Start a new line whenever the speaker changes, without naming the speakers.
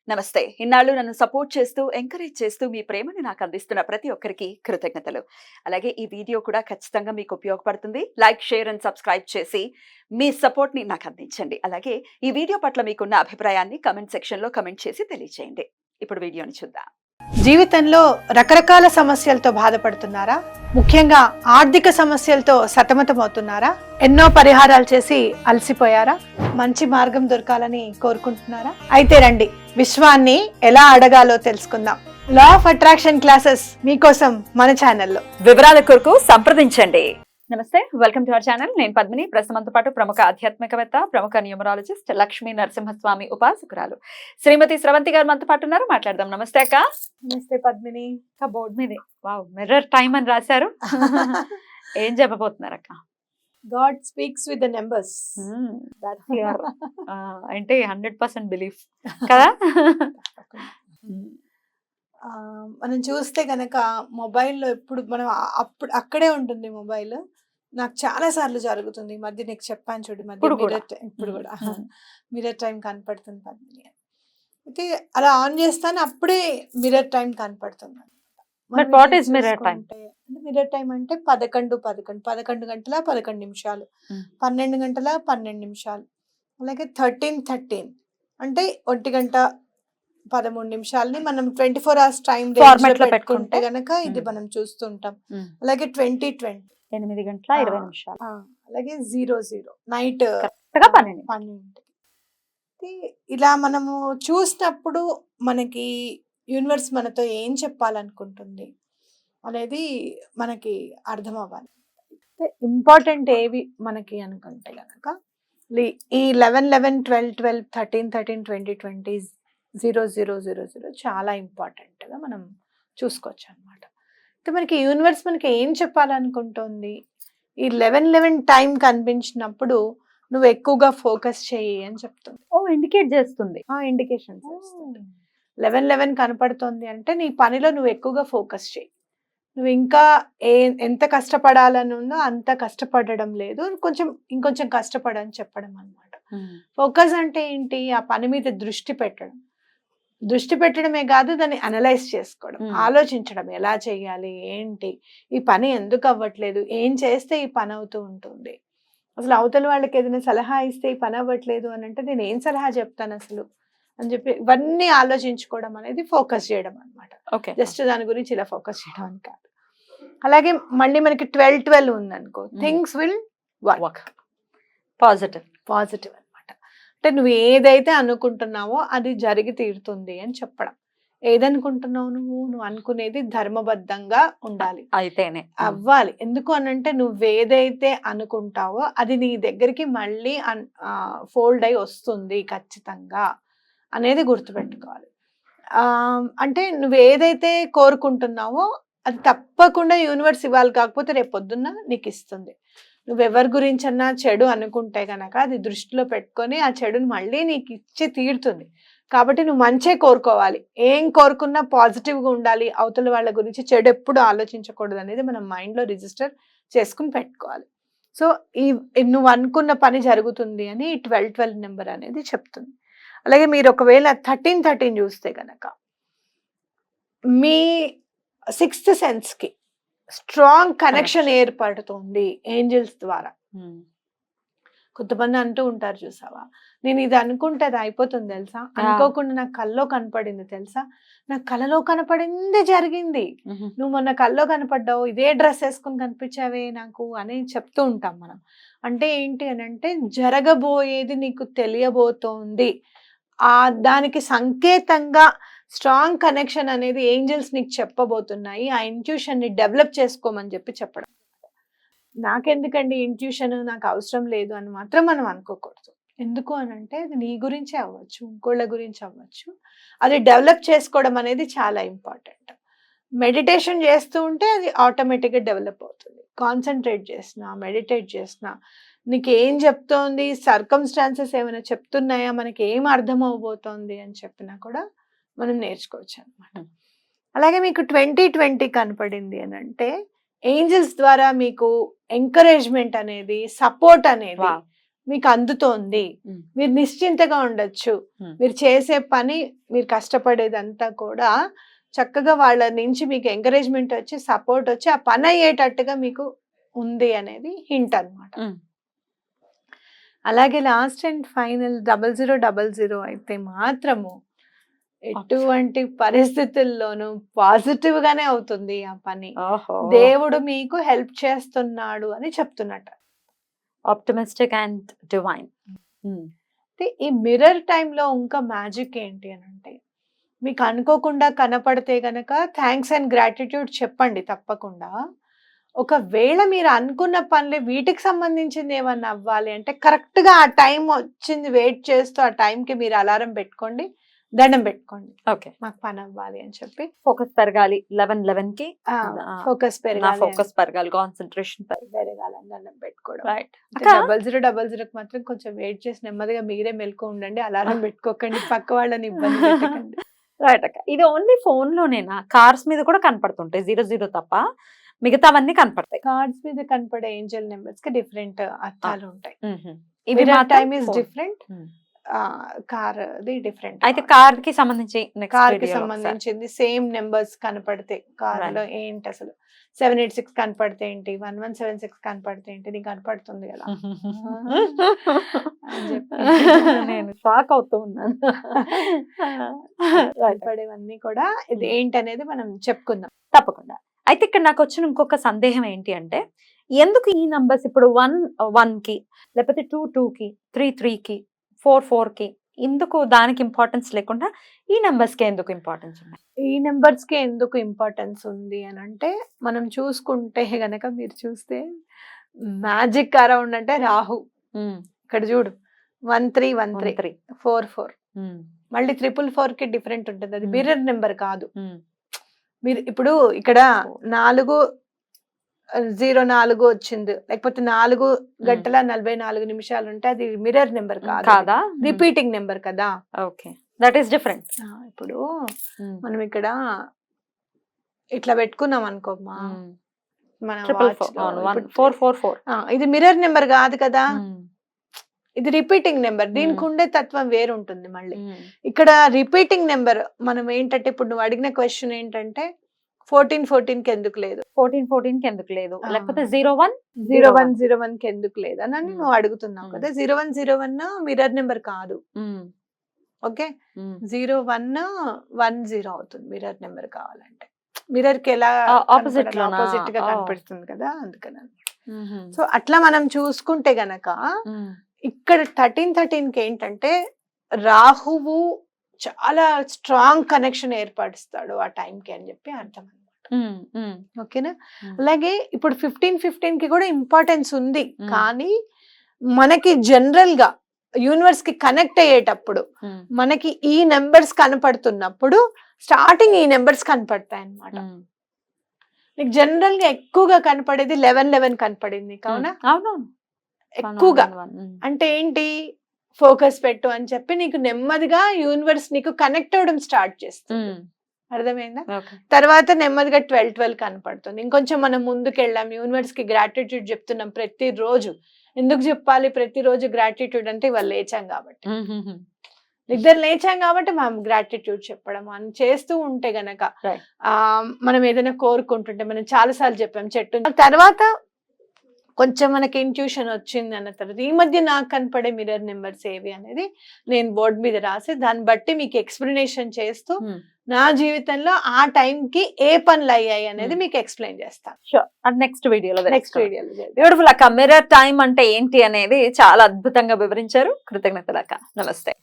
నమస్తే. ఇన్నాళ్ళు నన్ను సపోర్ట్ చేస్తూ, ఎంకరేజ్ చేస్తూ మీ ప్రేమని నాకు అందిస్తున్న ప్రతి ఒక్కరికి కృతజ్ఞతలు. అలాగే ఈ వీడియో కూడా ఖచ్చితంగా మీకు ఉపయోగపడుతుంది. లైక్, షేర్ అండ్ సబ్స్క్రైబ్ చేసి మీ సపోర్ట్‌ని నాకు అందించండి. అలాగే ఈ వీడియో పట్ల మీకున్న అభిప్రాయాన్ని కామెంట్ సెక్షన్‌లో కామెంట్ చేసి తెలియజేయండి. ఇప్పుడు వీడియోని చూద్దాం.
జీవితంలో రకరకాల సమస్యలతో బాధపడుతున్నారా? ముఖ్యంగా ఆర్థిక సమస్యలతో సతమతమవుతున్నారా? ఎన్నో పరిహారాలు చేసి అలసిపోయారా? మంచి మార్గం దొరకాలని కోరుకుంటున్నారా? అయితే రండి, విశ్వాన్ని ఎలా అడగాలో తెలుసుకుందాం. లా ఆఫ్ అట్రాక్షన్ క్లాసెస్ మీకోసం మన ఛానల్లో.
వివరాల కొరకు సంప్రదించండి. నమస్తే, వెల్కమ్ టు అవర్ ఛానల్. నేను పద్మిని. ప్రస్తుతంతో పాటు ప్రముఖ ఆధ్యాత్మికవేత్త, ప్రముఖ న్యూమరాలజిస్ట్, లక్ష్మీ నరసింహస్వామి ఉపాసకురాలు శ్రీమతి స్రవంతి గారు మనతో పాటు ఉన్నారు. మాట్లాడదాం. నమస్తే అక్క.
నమస్తే పద్మిని.
బోర్డు మీదే వావ్ మిర్రర్ టైమ్ అని రాశారు. ఏం చెప్పబోతున్నారు అక్క?
God speaks with the numbers.
అంటే 100% బిలీఫ్ కదా.
మనం చూస్తే గనక మొబైల్లో ఎప్పుడు మనం అప్పుడు అక్కడే ఉంటుంది మొబైల్. నాకు చాలా సార్లు జరుగుతుంది. ఈ మధ్య నీకు చెప్పాను చూడు, ఇప్పుడు కూడా మిర్రర్ టైం కనపడుతుంది పద్మిని. అయితే అలా ఆన్ చేస్తాను, అప్పుడే మిర్రర్ టైం కనపడుతుంది. మిర్రర్ టైం అంటే 11 గంటల 11 నిమిషాలు, 12 గంటల 12 నిమిషాలు, అలాగే 13 అంటే 1 గంట 13 నిమిషాలని మనం 24 hours టైం పెట్టుకుంటే గనక ఇది మనం చూస్తుంటాం. అలాగే 20
8 గంటల 20 నిమిషాలు,
అలాగే 00 నైట్ 12. ఇలా మనము చూసినప్పుడు మనకి యూనివర్స్ మనతో ఏం చెప్పాలనుకుంటుంది అనేది మనకి అర్థం అవ్వాలి. ఇంపార్టెంట్ ఏవి మనకి అనుకుంటే కనుక ఈ 11 12 12 13 13 20 20 0000 చాలా ఇంపార్టెంట్గా మనం చూసుకోవచ్చు అనమాట. అయితే మనకి యూనివర్స్ మనకి ఏం చెప్పాలనుకుంటుంది, ఈ 11 టైం కనిపించినప్పుడు నువ్వు ఎక్కువగా ఫోకస్ చేయి అని చెప్తుంది.
ఇండికేట్ చేస్తుంది.
ఇండికేషన్ 11 కనపడుతుంది అంటే నీ పనిలో నువ్వు ఎక్కువగా ఫోకస్ చేయి. నువ్వు ఇంకా ఎంత కష్టపడాలని ఉందో అంత కష్టపడడం లేదు, ఇంకొంచెం కష్టపడని చెప్పడం అనమాట. ఫోకస్ అంటే ఏంటి? ఆ పని మీద దృష్టి పెట్టడమే కాదు, దాన్ని అనలైజ్ చేసుకోవడం, ఆలోచించడం, ఎలా చేయాలి, ఏంటి, ఈ పని ఎందుకు అవ్వట్లేదు, ఏం చేస్తే ఈ పని అవుతూ ఉంటుంది, అసలు అవతల వాళ్ళకి ఏదైనా సలహా ఇస్తే ఈ పని అవ్వట్లేదు అని అంటే నేను ఏం సలహా చెప్తాను అసలు అని చెప్పి ఇవన్నీ ఆలోచించుకోవడం అనేది ఫోకస్ చేయడం అనమాట. జస్ట్ దాని గురించి ఇలా ఫోకస్ చేయడం అని కాదు. అలాగే మళ్ళీ మనకి 12 ఉందనుకో, థింగ్స్ విల్ వర్క్. పాజిటివ్ అనమాట. అంటే నువ్వు ఏదైతే అనుకుంటున్నావో అది జరిగి తీరుతుంది అని చెప్పడం. ఏదనుకుంటున్నావు నువ్వు అనుకునేది ధర్మబద్ధంగా ఉండాలి,
అయితేనే
అవ్వాలి. ఎందుకు అనంటే నువ్వేదైతే అనుకుంటావో అది నీ దగ్గరికి మళ్ళీ ఫోల్డ్ అయి వస్తుంది ఖచ్చితంగా అనేది గుర్తుపెట్టుకోవాలి. అంటే నువ్వు ఏదైతే కోరుకుంటున్నావో అది తప్పకుండా యూనివర్స్ ఇవ్వాలి, కాకపోతే రేపు పొద్దున్న నీకు ఇస్తుంది. నువ్వెవరి గురించన్నా చెడు అనుకుంటే గనక అది దృష్టిలో పెట్టుకొని ఆ చెడుని మళ్ళీ నీకు ఇచ్చి తీరుతుంది. కాబట్టి నువ్వు మంచే కోరుకోవాలి. ఏం కోరుకున్నా పాజిటివ్గా ఉండాలి. అవతల వాళ్ళ గురించి చెడు ఎప్పుడు ఆలోచించకూడదు అనేది మనం మైండ్లో రిజిస్టర్ చేసుకుని పెట్టుకోవాలి. సో నువ్వు అనుకున్న పని జరుగుతుంది అని 12 నెంబర్ అనేది చెప్తుంది. అలాగే మీరు ఒకవేళ 13 చూస్తే గనక మీ 6th సెన్స్కి స్ట్రాంగ్ కనెక్షన్ ఏర్పడుతుంది ఏంజల్స్ ద్వారా. కొంతమంది అంటూ ఉంటారు చూసావా, నేను ఇది అనుకుంటే అది అయిపోతుంది తెలుసా, అనుకోకుండా నాకు కల్లో కనపడింది తెలుసా, నాకు కలలో కనపడింది జరిగింది, నువ్వు మొన్న కల్లో కనపడ్డావు, ఇదే డ్రెస్ వేసుకుని కనిపించావే నాకు అని చెప్తూ ఉంటాం మనం. అంటే ఏంటి అని అంటే జరగబోయేది నీకు తెలియబోతోంది, దానికి సంకేతంగా స్ట్రాంగ్ కనెక్షన్ అనేది ఏంజల్స్ నీకు చెప్పబోతున్నాయి, ఆ ఇంట్యూషన్ని డెవలప్ చేసుకోమని చెప్పడం. నాకెందుకండి ఇంట్యూషన్, నాకు అవసరం లేదు అని మాత్రం మనం అనుకోకూడదు. ఎందుకు అని అంటే అది నీ గురించే అవ్వచ్చు, ఇంకోళ్ళ గురించి అవ్వచ్చు, అది డెవలప్ చేసుకోవడం అనేది చాలా ఇంపార్టెంట్. మెడిటేషన్ చేస్తూ ఉంటే అది ఆటోమేటిక్గా డెవలప్ అవుతుంది. కాన్సన్ట్రేట్ చేసినా, మెడిటేట్ చేసినా నీకు ఏం చెప్తోంది, సర్కమ్స్టాన్సెస్ ఏమైనా చెప్తున్నాయా, మనకి ఏం అర్థం అవబోతోంది అని చెప్పినా కూడా మనం నేర్చుకోవచ్చు అనమాట. అలాగే మీకు 20 కనపడింది అని అంటే ఏంజల్స్ ద్వారా మీకు ఎంకరేజ్మెంట్ అనేది, సపోర్ట్ అనేది మీకు అందుతోంది,
ఉమ్.
మీరు నిశ్చింతగా ఉండొచ్చు,
ఉమ్.
మీరు చేసే పని, మీరు కష్టపడేదంతా కూడా చక్కగా వాళ్ళ నుంచి మీకు ఎంకరేజ్మెంట్ వచ్చి సపోర్ట్ వచ్చి ఆ పని అయ్యేటట్టుగా మీకు ఉంది అనేది హింట్ అన్నమాట.
ఉమ్.
అలాగే లాస్ట్ అండ్ ఫైనల్ 0000 అయితే మాత్రము ఎటువంటి పరిస్థితుల్లోనూ పాజిటివ్ గానే అవుతుంది ఆ పని.
ఓహో,
దేవుడు మీకు హెల్ప్ చేస్తున్నాడు అని చెప్తున్నట్ట.
Optimistic and divine.
అయితే ఈ మిర్రర్ టైంలో ఇంకా మ్యాజిక్ ఏంటి అని అంటే, మీకు అనుకోకుండా కనపడితే గనక థ్యాంక్స్ అండ్ గ్రాటిట్యూడ్ చెప్పండి తప్పకుండా. ఒకవేళ మీరు అనుకున్న పనులే వీటికి సంబంధించింది ఏమన్నా అవ్వాలి అంటే కరెక్ట్ గా ఆ టైం వచ్చింది వెయిట్ చేస్తూ ఆ టైంకి మీరు అలారం పెట్టుకోండి, దండం పెట్టుకోండి,
ఓకే,
మాకు పని అవ్వాలి అని చెప్పి.
ఫోకస్ పెరగాలి 11 కి,
ఫోకస్
నా
పెరగాలి,
ఫోకస్ పెరగాలి, కాన్సన్ట్రేషన్
పెరగాలని దండం పెట్టుకోవడం.
రైట్.
0000 మాత్రం కొంచెం వెయిట్ చేసి నెమ్మదిగా మీరే మెలకు ఉండండి, అలారం పెట్టుకోకండి, పక్క వాళ్ళని ఇబ్బంది పెట్టకండి.
రైట్ అక్క. ఇది ఓన్లీ ఫోన్ లోనేనా? కార్స్ మీద కూడా కనపడుతుంటాయి 00 తప్ప మిగతావన్నీ కనపడతాయి.
కార్డ్స్ మీద కనపడే ఏంజల్ నెంబర్స్ కి డిఫరెంట్ అర్థాలు ఉంటాయి.
ఇవి
mirror time is
phone.
Different, car the different.
అయితే కార్ కి సంబంధించి
కార్ కి సంబంధించింది సేమ్ నెంబర్స్ కనపడితే కార్ లో ఏంటి అసలు 786 కనపడితే ఏంటి, 1176 కనపడితే ఏంటి, నీకు కనపడుతుంది కదా అని చెప్పి
నేను షాక్ అవుతూ ఉన్నాను.
కనపడేవన్నీ కూడా ఇది ఏంటి అనేది మనం చెప్పుకుందాం
తప్పకుండా. అయితే ఇక్కడ నాకు వచ్చిన ఇంకొక సందేహం ఏంటి అంటే, ఎందుకు ఈ నంబర్స్ ఇప్పుడు 1 కి, లేకపోతే 2 కి, 3 కి, 4 కి, ఎందుకు దానికి ఇంపార్టెన్స్ లేకుండా ఈ నంబర్స్ కి ఎందుకు ఇంపార్టెన్స్ ఉన్నాయి?
ఈ నెంబర్స్ కి ఎందుకు ఇంపార్టెన్స్ ఉంది అని అంటే, మనం చూసుకుంటే గనక మీరు చూస్తే మ్యాజిక్ అరౌండ్ అంటే రాహు. ఇక్కడ చూడు 1313 44 మళ్ళీ 444 కి డిఫరెంట్ ఉంటుంది, అది మిర్రర్ నెంబర్ కాదు. మీరు ఇప్పుడు ఇక్కడ 404 వచ్చింది, లేకపోతే 4:44 ఉంటే అది మిర్రర్ నెంబర్
కాదా,
రిపీటింగ్ నెంబర్ కదా.
Okay, that is different.
ఇప్పుడు మనం ఇక్కడ ఇట్లా పెట్టుకున్నాం అనుకోమ్మా, మన watch లో ఇప్పుడు
444
ఇది మిర్రర్ నెంబర్ కాదు కదా, ఇది రిపీటింగ్ నెంబర్, దీనికి ఉండే తత్వం వేరు ఉంటుంది. మళ్ళీ ఇక్కడ రిపీటింగ్ నెంబర్ మనం ఏంటంటే, ఇప్పుడు నువ్వు అడిగిన క్వశ్చన్ ఏంటంటే 1414 కి ఎందుకు లేదు,
1414 కి ఎందుకు లేదు, లేకపోతే
0101 కి ఎందుకు లేదు అని నువ్వు అడుగుతున్నావు కదా. 0101 మిర్రర్ నెంబర్ కాదు, ఓకే, 0110 అవుతుంది మిర్రర్ నెంబర్ కావాలంటే. మిర్రర్ కి ఎలా
ఆపోజిట్
గా కనిపిస్తుంది కదా, అందుకని అన్నమాట. సో అట్లా మనం చూసుకుంటే గనక ఇక్కడ 1313 కి ఏంటంటే రాహువు చాలా స్ట్రాంగ్ కనెక్షన్ ఏర్పరుస్తాడు ఆ టైంకి అని చెప్పి అర్థం అనమాట. ఓకేనా. అలాగే ఇప్పుడు 1515 కి కూడా ఇంపార్టెన్స్ ఉంది, కానీ మనకి జనరల్ గా యూనివర్స్ కి కనెక్ట్ అయ్యేటప్పుడు మనకి ఈ నెంబర్స్ కనపడుతున్నప్పుడు స్టార్టింగ్ ఈ నెంబర్స్ కనపడతాయి అన్నమాట. నీకు జనరల్ గా ఎక్కువగా కనపడేది 1111 కనపడింది కావున,
అవునవును,
ఎక్కువగా అంటే ఏంటి, ఫోకస్ పెట్టు అని చెప్పి నీకు నెమ్మదిగా యూనివర్స్ నీకు కనెక్ట్ అవ్వడం స్టార్ట్ చేస్తుంది. అర్థమైందా? తర్వాత నెమ్మదిగా 1212 కనపడుతుంది. ఇంకొంచెం మనం ముందుకు వెళ్ళాం, యూనివర్స్ కి గ్రాటిట్యూడ్ చెప్తున్నాం ప్రతిరోజు. ఎందుకు చెప్పాలి ప్రతిరోజు గ్రాటిట్యూడ్ అంటే, ఇవాళ లేచాం కాబట్టి, నిద్ర లేచాం కాబట్టి మనం గ్రాటిట్యూడ్ చెప్పడం అని చేస్తూ ఉంటే గనక, మనం ఏదైనా కోరుకుంటుంటే, మనం చాలాసార్లు చెప్పాం చెట్టు తర్వాత కొంచెం మనకి ఇంట్యూషన్ వచ్చింది అన్న తర్వాత ఈ మధ్య నాకు కనపడే మిర్రర్ నెంబర్స్ ఏవి అనేది నేను బోర్డు మీద రాసి దాన్ని బట్టి మీకు ఎక్స్ప్లెనేషన్ చేస్తూ నా జీవితంలో ఆ టైంకి ఏ పనులు అయ్యాయి అనేది మీకు ఎక్స్ప్లెయిన్ చేస్తాను.
నెక్స్ట్ వీడియోలో
బ్యూటిఫుల్
అక్క. మిర్రర్ టైం అంటే ఏంటి అనేది చాలా అద్భుతంగా వివరించారు. కృతజ్ఞతలు అక్క. నమస్తే.